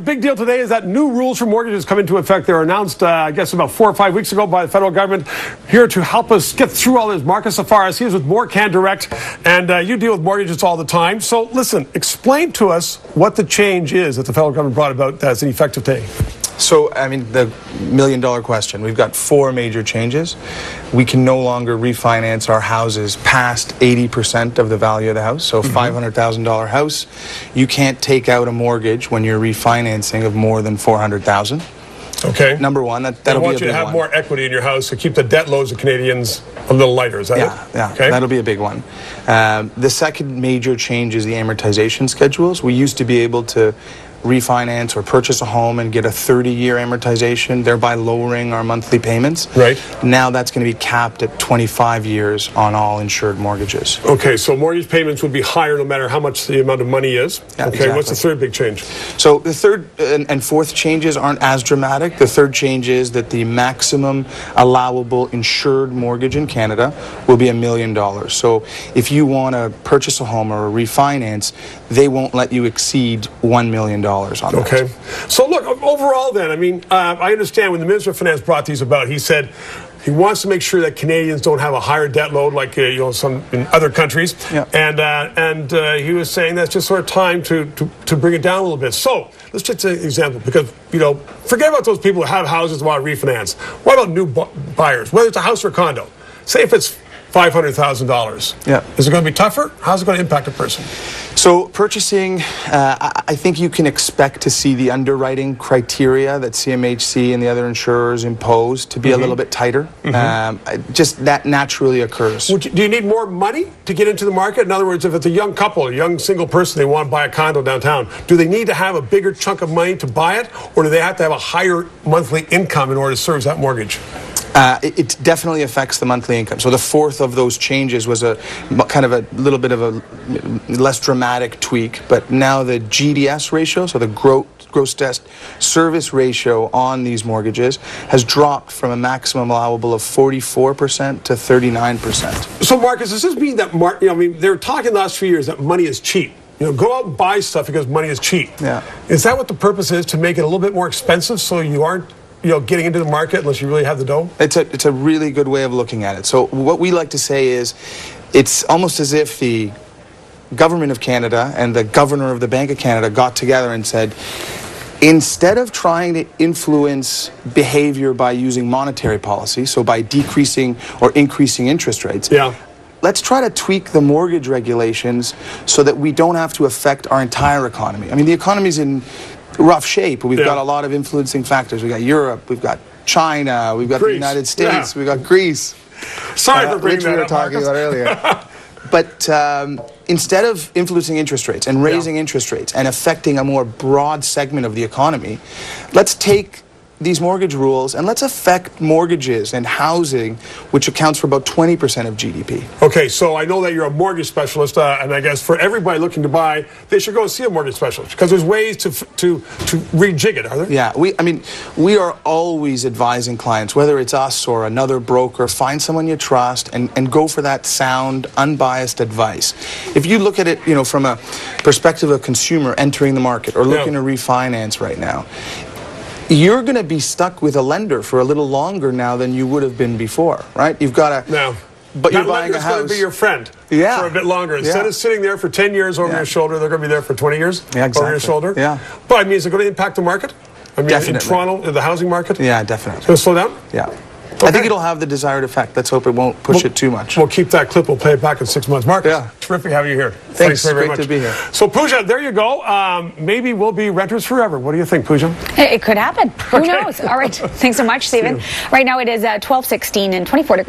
Big deal today is that new rules for mortgages come into effect. They were announced, I guess, about 4 or 5 weeks ago by the federal government. Here to help us get through all this, Marcus Tzaferis. He is with More Can Direct, and you deal with mortgages all the time. So, listen, explain to us what the change is that the federal government brought about that's an effective today. So, I mean, the million-dollar question. We've got 4 major changes. We can no longer refinance our houses past 80% of the value of the house. So, $500,000 house, you can't take out a mortgage when you're refinancing of more than $400,000. Okay. Number one, that'll be a big one. I want you to have more equity in your house to keep the debt loads of Canadians a little lighter. Is that it? Yeah, okay. That'll be a big one. The second major change is the amortization schedules. We used to be able to refinance or purchase a home and get a 30-year amortization, thereby lowering our monthly payments. Right. Now that's going to be capped at 25 years on all insured mortgages. Okay, so mortgage payments would be higher no matter how much the amount of money is. Yeah, okay, exactly. What's the third big change? So the third and fourth changes aren't as dramatic. The third change is that the maximum allowable insured mortgage in Canada will be $1 million. So if you want to purchase a home or a refinance, they won't let you exceed $1 million. On okay. So look, overall then, I mean, I understand when the Minister of Finance brought these about, he said he wants to make sure that Canadians don't have a higher debt load like some in other countries. Yeah. And he was saying that's just sort of time to bring it down a little bit. So let's just take an example, because forget about those people who have houses and want to refinance. What about new buyers, whether it's a house or a condo? Say if it's $500,000. Yeah. Is it going to be tougher? How's it going to impact a person? So purchasing, I think you can expect to see the underwriting criteria that CMHC and the other insurers impose to be a little bit tighter. Just that naturally occurs. Do you need more money to get into the market? In other words, if it's a young couple, a young single person, they want to buy a condo downtown, do they need to have a bigger chunk of money to buy it, or do they have to have a higher monthly income in order to service that mortgage? It definitely affects the monthly income. So the fourth of those changes was a kind of a little bit of a less dramatic tweak, but now the GDS ratio, so the gross debt service ratio on these mortgages, has dropped from a maximum allowable of 44% to 39%. So Marcus, does this mean that they're talking the last few years that money is cheap? Go out and buy stuff because money is cheap. Yeah. Is that what the purpose is, to make it a little bit more expensive so you aren't getting into the market unless you really have the dough? It's a really good way of looking at it. So what we like to say is, it's almost as if the government of Canada and the governor of the Bank of Canada got together and said, instead of trying to influence behavior by using monetary policy, so by decreasing or increasing interest rates, let's try to tweak the mortgage regulations so that we don't have to affect our entire economy. I mean, the economy's in rough shape. We've got a lot of influencing factors. We've got Europe, we've got China, we've got Greece, the United States, we've got Greece. Sorry for bringing that up, we were talking about earlier. But instead of influencing interest rates and raising interest rates and affecting a more broad segment of the economy, let's take these mortgage rules and let's affect mortgages and housing, which accounts for about 20% of GDP. Okay, so I know that you're a mortgage specialist, and I guess for everybody looking to buy, they should go and see a mortgage specialist, because there's ways to rejig it, are there? Yeah, we are always advising clients, whether it's us or another broker, find someone you trust and go for that sound, unbiased advice. If you look at it, from a perspective of a consumer entering the market or looking to refinance right now, you're going to be stuck with a lender for a little longer now than you would have been before, right? You've got to... No. But you're buying a house. Going to be your friend for a bit longer. Instead of sitting there for 10 years over your shoulder, they're going to be there for 20 years over your shoulder. Yeah. But, I mean, is it going to impact the market? I mean, definitely. In Toronto, the housing market? Yeah, definitely. It's going to slow down? Yeah. Okay. I think it'll have the desired effect. Let's hope it won't push it too much. We'll keep that clip. We'll play it back in 6 months. Marcus, terrific having you here. Thanks very much. Great to be here. So, Pooja, there you go. Maybe we'll be renters forever. What do you think, Pooja? It could happen. Who knows? All right. Thanks so much, Stephen. Right now it is 12:16 and 24 degrees.